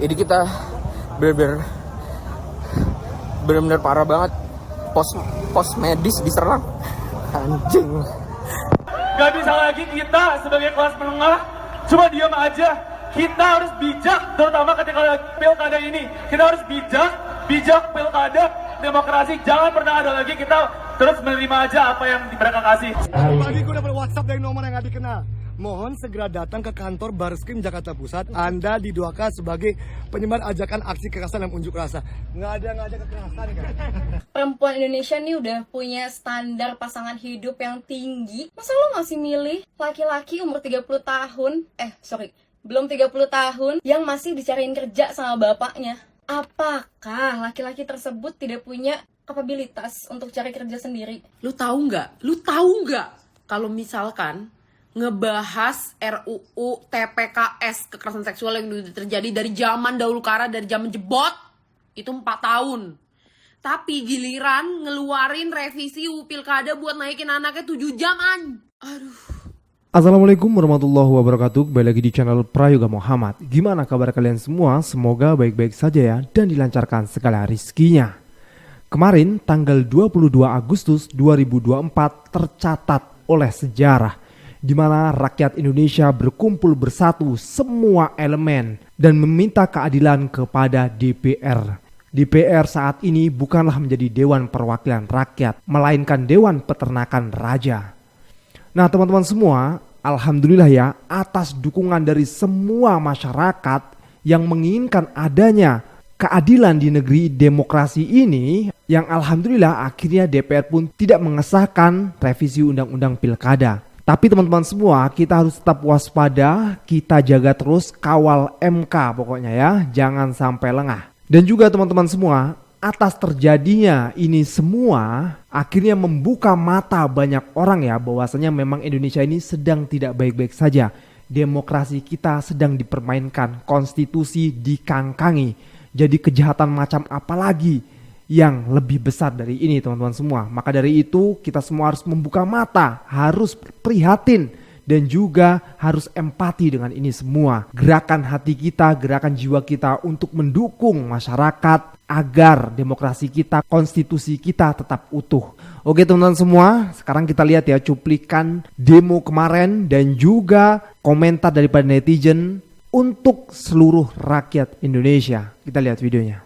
Ini kita bener-bener parah banget. Pos medis diserang. Anjing. Gak bisa lagi kita sebagai kelas menengah cuma diam aja. Kita harus bijak, terutama ketika pilkada ini. Kita harus bijak pilkada, demokrasi. Jangan pernah ada lagi kita terus menerima aja apa yang mereka kasih. Tadi gue dapat WhatsApp dari nomor yang gak dikenal. Mohon segera datang ke kantor Barreskrim Jakarta Pusat. Anda diduakan sebagai penyebar ajakan aksi kekerasan dan unjuk rasa. Nggak ada kekerasan kan? Perempuan Indonesia nih udah punya standar pasangan hidup yang tinggi. Masa lo masih milih laki-laki umur 30 tahun? Belum 30 tahun yang masih dicariin kerja sama bapaknya. Apakah laki-laki tersebut tidak punya kapabilitas untuk cari kerja sendiri? Lu tahu nggak kalau misalkan ngebahas RUU TPKS kekerasan seksual yang dulu terjadi dari zaman dahulu kala, dari zaman jebot itu 4 tahun. Tapi giliran ngeluarin revisi UU Pilkada buat naikin anaknya 7 jaman. Aduh. Assalamualaikum warahmatullahi wabarakatuh. Kembali lagi di channel Prayoga Muhammad. Gimana kabar kalian semua? Semoga baik-baik saja ya dan dilancarkan segala rezekinya. Kemarin tanggal 22 Agustus 2024 tercatat oleh sejarah di mana rakyat Indonesia berkumpul bersatu semua elemen dan meminta keadilan kepada DPR. DPR saat ini bukanlah menjadi Dewan Perwakilan Rakyat, melainkan Dewan Peternakan Raja. Nah teman-teman semua, alhamdulillah ya, atas dukungan dari semua masyarakat yang menginginkan adanya keadilan di negeri demokrasi ini, yang alhamdulillah akhirnya DPR pun tidak mengesahkan revisi Undang-Undang Pilkada. Tapi teman-teman semua, kita harus tetap waspada, kita jaga terus, kawal MK pokoknya ya, jangan sampai lengah. Dan juga teman-teman semua, atas terjadinya ini semua akhirnya membuka mata banyak orang ya, bahwasanya memang Indonesia ini sedang tidak baik-baik saja. Demokrasi kita sedang dipermainkan, konstitusi dikangkangi. Jadi kejahatan macam apa lagi yang lebih besar dari ini teman-teman semua. Maka dari itu kita semua harus membuka mata, harus prihatin dan juga harus empati dengan ini semua. Gerakan hati kita, gerakan jiwa kita untuk mendukung masyarakat agar demokrasi kita, konstitusi kita tetap utuh. Oke teman-teman semua, sekarang kita lihat ya cuplikan demo kemarin dan juga komentar daripada netizen untuk seluruh rakyat Indonesia. Kita lihat videonya.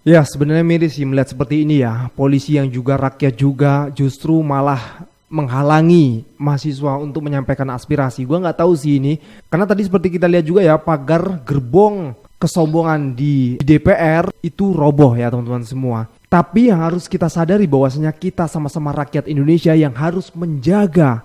Ya sebenarnya miris sih melihat seperti ini ya. Polisi yang juga rakyat juga justru malah menghalangi mahasiswa untuk menyampaikan aspirasi. Gua nggak tahu sih ini. Karena tadi seperti kita lihat juga ya, pagar gerbong kesombongan di DPR itu roboh ya teman-teman semua. Tapi yang harus kita sadari bahwasanya kita sama-sama rakyat Indonesia yang harus menjaga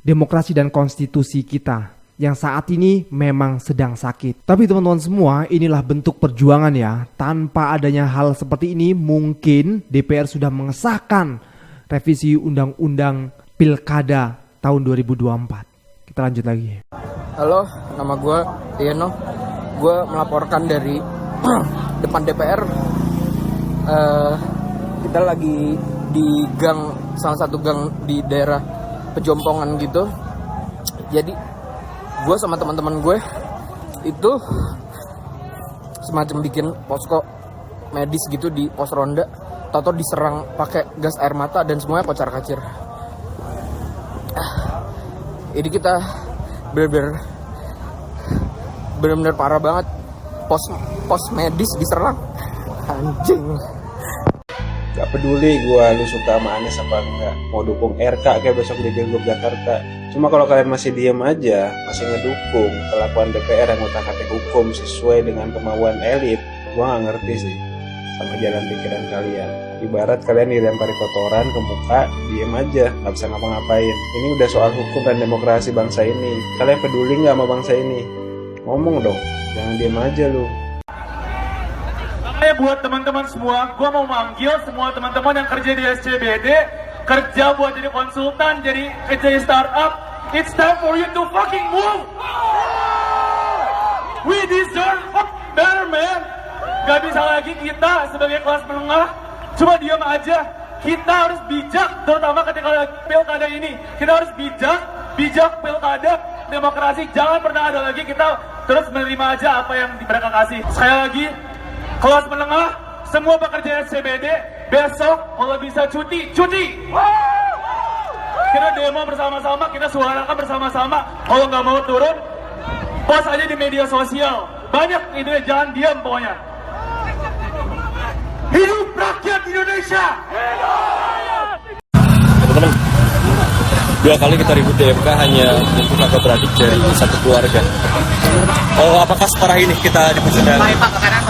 demokrasi dan konstitusi kita yang saat ini memang sedang sakit. Tapi teman-teman semua, inilah bentuk perjuangan ya. Tanpa adanya hal seperti ini, mungkin DPR sudah mengesahkan revisi Undang-Undang Pilkada tahun 2024. Kita lanjut lagi. Halo, nama gue Tieno. Gue melaporkan dari depan DPR. Kita lagi di gang, salah satu gang di daerah Pejompongan gitu. Jadi gue sama teman-teman gue itu semacam bikin posko medis gitu di pos ronda. Toto diserang pakai gas air mata dan semuanya kocar kacir. Ini kita bener-bener parah banget. Pos medis diserang, anjing. Gak peduli gue lu suka sama Anies apa enggak, mau dukung RK kayak besok di Pilgub Jakarta. Cuma kalau kalian masih diem aja, masih ngedukung kelakuan DPR yang ngutak-ngatik hukum sesuai dengan kemauan elit, gue gak ngerti sih sama jalan pikiran kalian. Ibarat kalian dilempari kotoran ke muka, diem aja, gak bisa ngapa-ngapain. Ini udah soal hukum dan demokrasi bangsa ini. Kalian peduli gak sama bangsa ini? Ngomong dong, jangan diem aja lu. Makanya buat teman-teman semua, gue mau manggil semua teman-teman yang kerja di SCBD, kerja buat jadi konsultan, kerja di startup. It's time for you to fucking move. We deserve better, man. Gak bisa lagi kita sebagai kelas menengah cuma diam aja. Kita harus bijak, terutama ketika pilkada ini. Kita harus bijak pilkada, demokrasi. Jangan pernah ada lagi kita terus menerima aja apa yang mereka kasih. Sekali lagi, kelas menengah, semua pekerja SCBD, besok kalau bisa cuti. Kita demo bersama-sama, kita suarakan bersama-sama. Kalau nggak mau turun, post aja di media sosial. Banyak ide, jangan diam pokoknya. Hidup rakyat Indonesia! Teman-teman, 2 kali kita ribut di MK hanya untuk kakak beradik dari satu keluarga. Oh, apakah separah ini kita di persidangan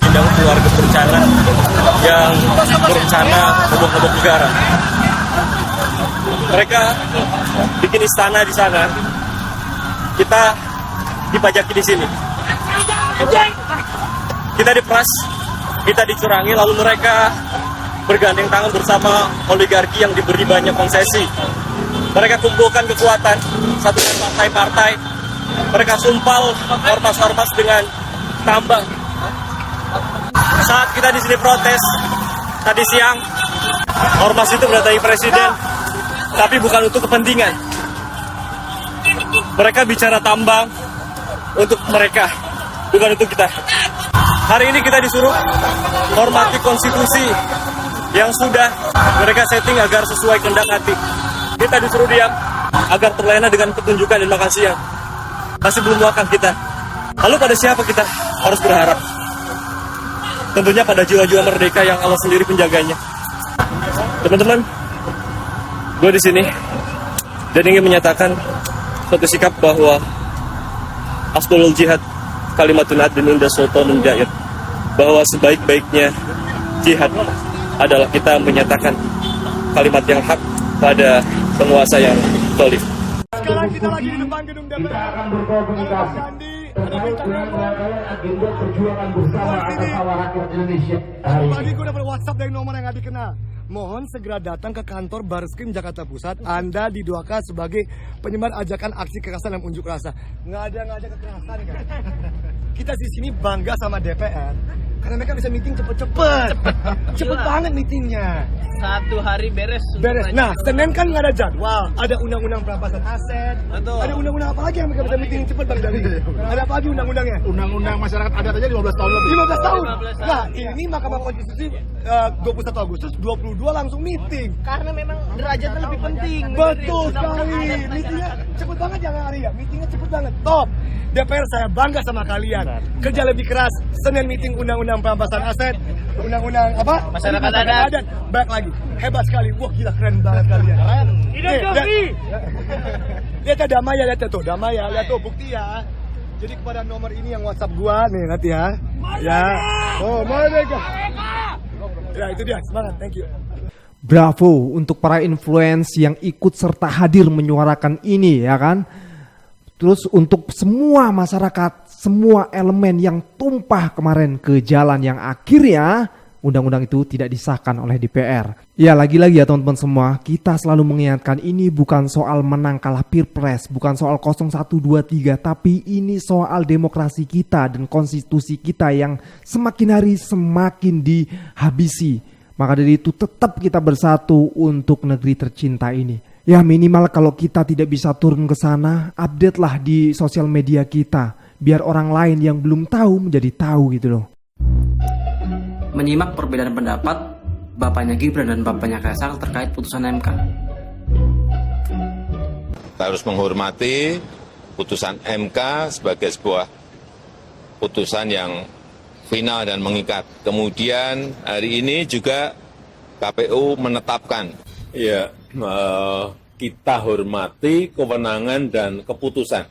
sidang keluarga berencana yang berencana hobok-hobok negara? Mereka bikin istana di sana, kita dipajaki di sini. Kita diperas, kita dicurangi, lalu mereka bergandeng tangan bersama oligarki yang diberi banyak konsesi. Mereka kumpulkan kekuatan, satukan partai-partai. Mereka sumpal ormas-ormas dengan tambang. Saat kita di sini protes tadi siang, ormas itu mendatangi presiden, tapi bukan untuk kepentingan. Mereka bicara tambang untuk mereka, bukan untuk kita. Hari ini kita disuruh hormati konstitusi yang sudah mereka setting agar sesuai kehendak hati. Kita disuruh diam agar terlena dengan petunjukan dan makan siang. Masih belum makan kita. Lalu pada siapa kita harus berharap? Tentunya pada jiwa-jiwa merdeka yang Allah sendiri penjaganya. Teman-teman, gue di sini dan ingin menyatakan suatu sikap bahwa Asdolul Jihad Kalimatun Adlin Inda Sultanun Jair, bahwa sebaik-baiknya jihad adalah kita menyatakan kalimat yang hak pada penguasa yang zalim. Sekarang kita lagi di depan gedung DPR. Kita akan berkomunikasi. Agenda perjuangan bersama atas sawah rakyat Indonesia. Tadi gue dapat WhatsApp dari nomor yang gak dikenal. Mohon segera datang ke kantor Barreskrim Jakarta Pusat. Anda diduakan sebagai penyebar ajakan aksi kekerasan dan unjuk rasa. Nggak ada kekerasan kan? Kita di sini bangga sama DPR karena mereka bisa meeting cepet banget meetingnya. 1 hari beres. Nah, Senin kan nggak ada jadwal. Ada undang-undang perampasan aset. Betul. Ada undang-undang apa lagi yang mereka bisa meeting cepet Bang Dali? Ada apa lagi undang-undangnya? Undang-undang masyarakat adat aja 15 tahun lebih. 15 tahun. Nah, ini Mahkamah Konstitusi 21 Agustus 22 langsung meeting. Karena memang derajatnya lebih penting. Betul sekali. Meetingnya cepet banget ya Ari ya. Meetingnya cepet banget. Top. DPR saya bangga sama kalian. Kerja lebih keras. Senin meeting undang-undang perampasan aset, undang-undang apa? Masyarakat adat. Baik lagi. Hebat sekali. Wah gila keren banget kalian. Keren. Lihat ya Damai ya, lihat tuh Damai ya, lihat tuh bukti ya. Jadi kepada nomor ini yang WhatsApp gua nih nanti ya. Ya. Oh, Merdeka. Ya itu dia. Semangat. Thank you. Bravo untuk para influence yang ikut serta hadir menyuarakan ini ya kan. Terus untuk semua masyarakat, semua elemen yang tumpah kemarin ke jalan yang akhirnya undang-undang itu tidak disahkan oleh DPR. Ya lagi-lagi ya teman-teman semua, kita selalu mengingatkan ini bukan soal menang kalah Pilpres, bukan soal 01, 2, 3, tapi ini soal demokrasi kita dan konstitusi kita yang semakin hari semakin dihabisi. Maka dari itu tetap kita bersatu untuk negeri tercinta ini. Ya minimal kalau kita tidak bisa turun ke sana, update lah di sosial media kita. Biar orang lain yang belum tahu menjadi tahu gitu loh. Menyimak perbedaan pendapat bapaknya Gibran dan bapaknya Kaisang terkait putusan MK. Kita harus menghormati putusan MK sebagai sebuah putusan yang final dan mengikat. Kemudian hari ini juga KPU menetapkan. Ya, kita hormati kewenangan dan keputusan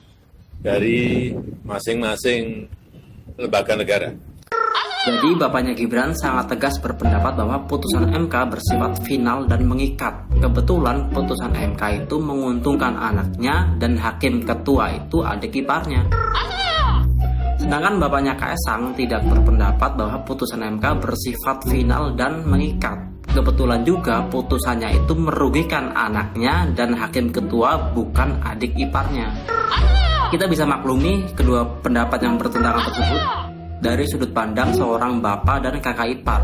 dari masing-masing lembaga negara. Jadi bapaknya Gibran sangat tegas berpendapat bahwa putusan MK bersifat final dan mengikat. Kebetulan putusan MK itu menguntungkan anaknya dan hakim ketua itu adik iparnya. Sedangkan bapaknya Kaisang tidak berpendapat bahwa putusan MK bersifat final dan mengikat. Kebetulan juga putusannya itu merugikan anaknya dan hakim ketua bukan adik iparnya. Kita bisa maklumi kedua pendapat yang bertentangan tersebut dari sudut pandang seorang bapak dan kakak ipar.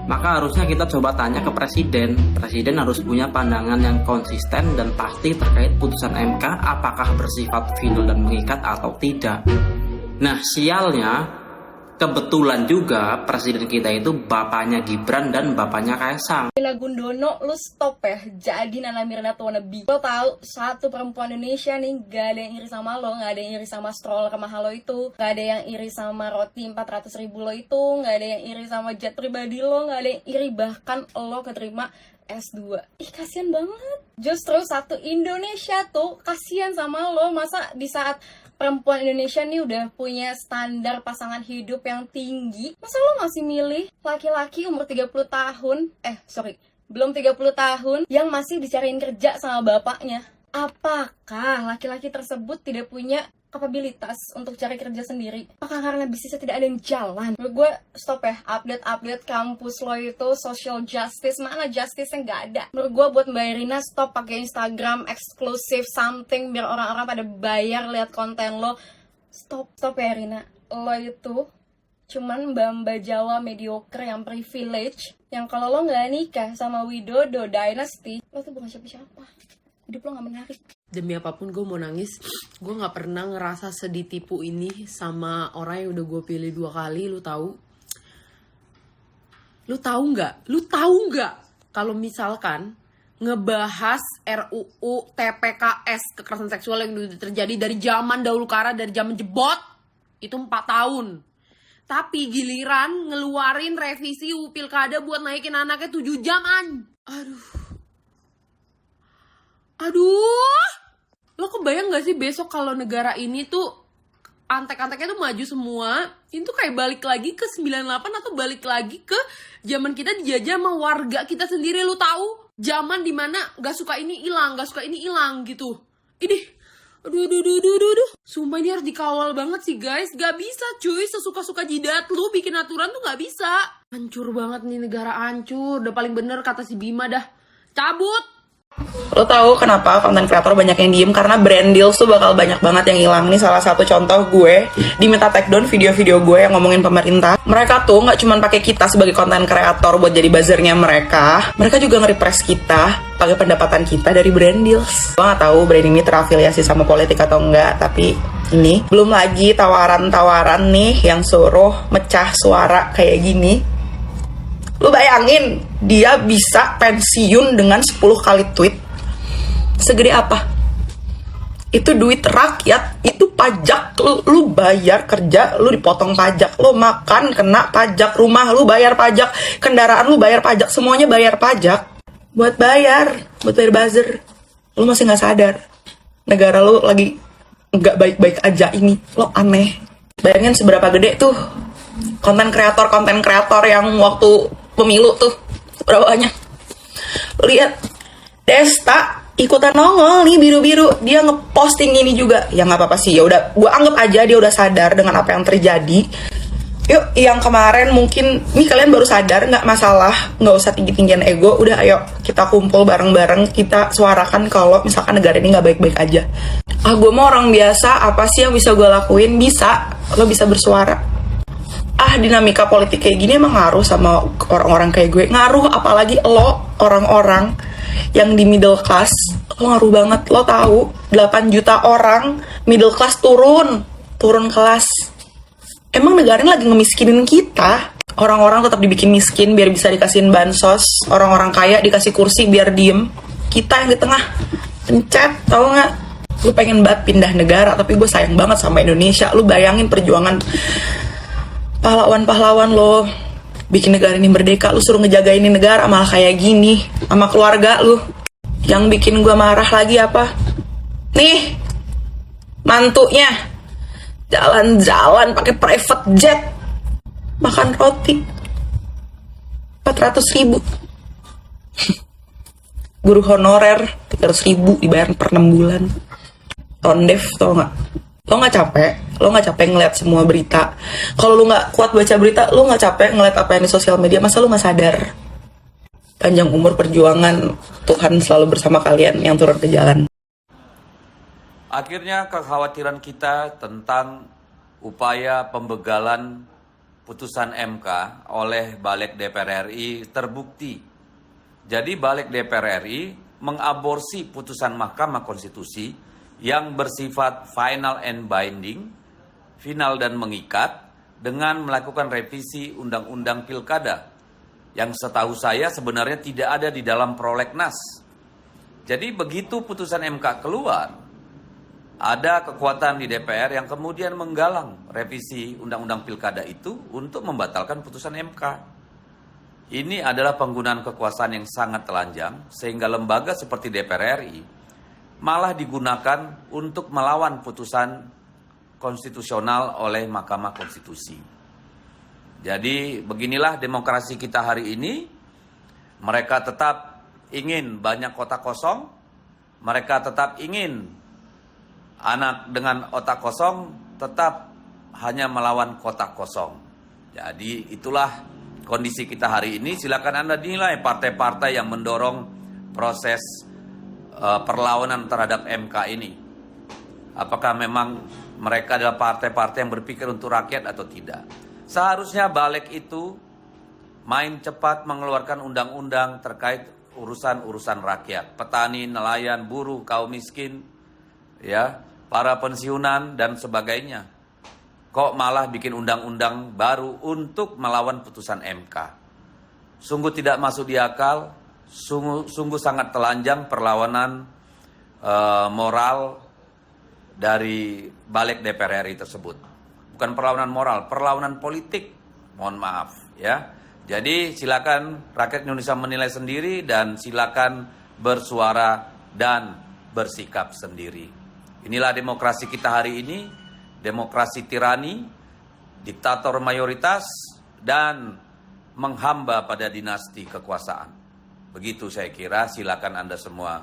Maka harusnya kita coba tanya ke presiden. Presiden harus punya pandangan yang konsisten dan pasti terkait putusan MK apakah bersifat final dan mengikat atau tidak. Nah, sialnya kebetulan juga presiden kita itu bapaknya Gibran dan bapaknya Kaisang. Nina Gundono, lu stop ya, jadi Nana Mirna wannabe. Lo tahu satu perempuan Indonesia nih, gak ada yang iri sama lo, gak ada yang iri sama stroller mahal lo itu, gak ada yang iri sama roti 400.000 lo itu, gak ada yang iri sama jet pribadi lo, gak ada yang iri bahkan lo keterima S2. Ih, kasihan banget. Justru satu Indonesia tuh kasihan sama lo, masa di saat perempuan Indonesia nih udah punya standar pasangan hidup yang tinggi, masa lo masih milih laki-laki umur 30 tahun, belum 30 tahun, yang masih dicariin kerja sama bapaknya? Apakah laki-laki tersebut tidak punya kapabilitas untuk cari kerja sendiri? Apakah karena bisnisnya tidak ada yang jalan? Menurut gue stop ya, update kampus lo itu social justice, mana justice-nya nggak ada. Menurut gue buat Mbak Irina stop pakai Instagram eksklusif something biar orang-orang pada bayar lihat konten lo. Stop ya Irina, lo itu cuman mbak-mbak Jawa mediocre yang privilege, yang kalau lo nggak nikah sama Widodo Dynasty, lo tuh bukan siapa-siapa. Hidup lo gak menarik. Demi apapun gue mau nangis. Gue gak pernah ngerasa sedih tipu ini sama orang yang udah gue pilih 2 kali. Lu tahu nggak kalau misalkan ngebahas RUU TPKS kekerasan seksual yang udah terjadi dari zaman dahulu kala, dari zaman jebot itu 4 tahun. Tapi giliran ngeluarin revisi UU Pilkada buat naikin anaknya 7 jam. Aduh, lo kebayang gak sih besok kalau negara ini tuh antek-anteknya tuh maju semua, itu kayak balik lagi ke 98 atau balik lagi ke zaman kita dijajah sama warga kita sendiri. Lo tahu zaman dimana gak suka ini hilang gitu. Aduh. Sumpah ini harus dikawal banget sih guys. Gak bisa cuy, sesuka-suka jidat lu bikin aturan tuh gak bisa. Hancur banget nih negara, hancur. Udah paling bener kata si Bima dah, cabut. Lo tahu kenapa konten kreator banyak yang diem? Karena brand deals tuh bakal banyak banget yang hilang. Nih salah satu contoh, gue diminta take down video-video gue yang ngomongin pemerintah. Mereka tuh nggak cuma pakai kita sebagai konten kreator buat jadi buzzernya mereka juga nge-repress kita pakai pendapatan kita dari brand deals. Gue nggak tahu brand ini terafiliasi sama politik atau enggak, tapi ini belum lagi tawaran-tawaran nih yang suruh mecah suara kayak gini. Lu bayangin, dia bisa pensiun dengan 10 kali tweet. Segede apa? Itu duit rakyat, itu pajak. Lu bayar kerja, lu dipotong pajak. Lu makan, kena pajak. Rumah lu bayar pajak. Kendaraan lu bayar pajak. Semuanya bayar pajak. Buat bayar buzzer. Lu masih gak sadar. Negara lu lagi gak baik-baik aja ini. Lo aneh. Bayangin seberapa gede tuh konten kreator yang waktu pemilu tuh berapa banyak. Lihat Desta ikutan nongol nih biru-biru, dia ngeposting ini juga. Ya nggak apa-apa sih, ya udah gue anggap aja dia udah sadar dengan apa yang terjadi. Yuk, yang kemarin mungkin nih kalian baru sadar, nggak masalah, nggak usah tinggi-tinggian ego. Udah ayo kita kumpul bareng-bareng, kita suarakan kalau misalkan negara ini nggak baik-baik aja. Gue mau orang biasa, apa sih yang bisa gue lakuin? Bisa, lo bisa bersuara. Dinamika politik kayak gini emang ngaruh sama orang-orang kayak gue. Ngaruh, apalagi lo orang-orang yang di middle class. Lo ngaruh banget. Lo tahu 8 juta orang middle class turun kelas. Emang negara ini lagi ngemiskinin kita. Orang-orang tetap dibikin miskin biar bisa dikasihin bansos. Orang-orang kaya dikasih kursi biar diem. Kita yang di tengah pencet, tau nggak? Lu pengen banget pindah negara, tapi gue sayang banget sama Indonesia. Lu bayangin perjuangan pahlawan-pahlawan lo bikin negara ini merdeka, lu suruh ngejaga ini negara malah kayak gini sama keluarga lu. Yang bikin gue marah lagi apa? Nih, mantunya jalan-jalan pakai private jet, makan roti 400.000. Guru honorer 300.000 dibayar per 6 bulan. Tondef, tau gak? Lo gak capek ngeliat semua berita. Kalau lo gak kuat baca berita, lo gak capek ngeliat apa yang di sosial media. Masa lo gak sadar? Panjang umur perjuangan, Tuhan selalu bersama kalian yang turun ke jalan. Akhirnya kekhawatiran kita tentang upaya pembegalan putusan MK oleh Balik DPR RI terbukti. Jadi Balik DPR RI mengaborsi putusan Mahkamah Konstitusi yang bersifat final and binding, final dan mengikat, dengan melakukan revisi Undang-Undang Pilkada yang setahu saya sebenarnya tidak ada di dalam prolegnas. Jadi begitu putusan MK keluar, ada kekuatan di DPR yang kemudian menggalang revisi Undang-Undang Pilkada itu untuk membatalkan putusan MK. Ini adalah penggunaan kekuasaan yang sangat telanjang, sehingga lembaga seperti DPR RI malah digunakan untuk melawan putusan konstitusional oleh Mahkamah Konstitusi. Jadi beginilah demokrasi kita hari ini. Mereka tetap ingin banyak kotak kosong, mereka tetap ingin anak dengan otak kosong tetap hanya melawan kotak kosong. Jadi itulah kondisi kita hari ini. Silakan Anda dinilai partai-partai yang mendorong proses perlawanan terhadap MK ini. Apakah memang mereka adalah partai-partai yang berpikir untuk rakyat atau tidak? Seharusnya Balik itu main cepat mengeluarkan undang-undang terkait urusan-urusan rakyat. Petani, nelayan, buruh, kaum miskin, ya, para pensiunan dan sebagainya. Kok malah bikin undang-undang baru untuk melawan putusan MK? Sungguh tidak masuk di akal, sungguh sangat telanjang perlawanan moral dari Balik DPR RI tersebut. Bukan perlawanan moral, perlawanan politik. Mohon maaf, ya. Jadi silakan rakyat Indonesia menilai sendiri dan silakan bersuara dan bersikap sendiri. Inilah demokrasi kita hari ini, demokrasi tirani, diktator mayoritas, dan menghamba pada dinasti kekuasaan. Begitu saya kira, silakan Anda semua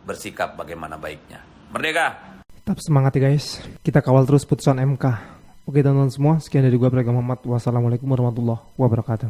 bersikap bagaimana baiknya. Merdeka! Tetap semangat ya guys, kita kawal terus putusan MK. Oke teman-teman semua, sekian dari gue Prayoga Muhammad. Wassalamualaikum warahmatullahi wabarakatuh.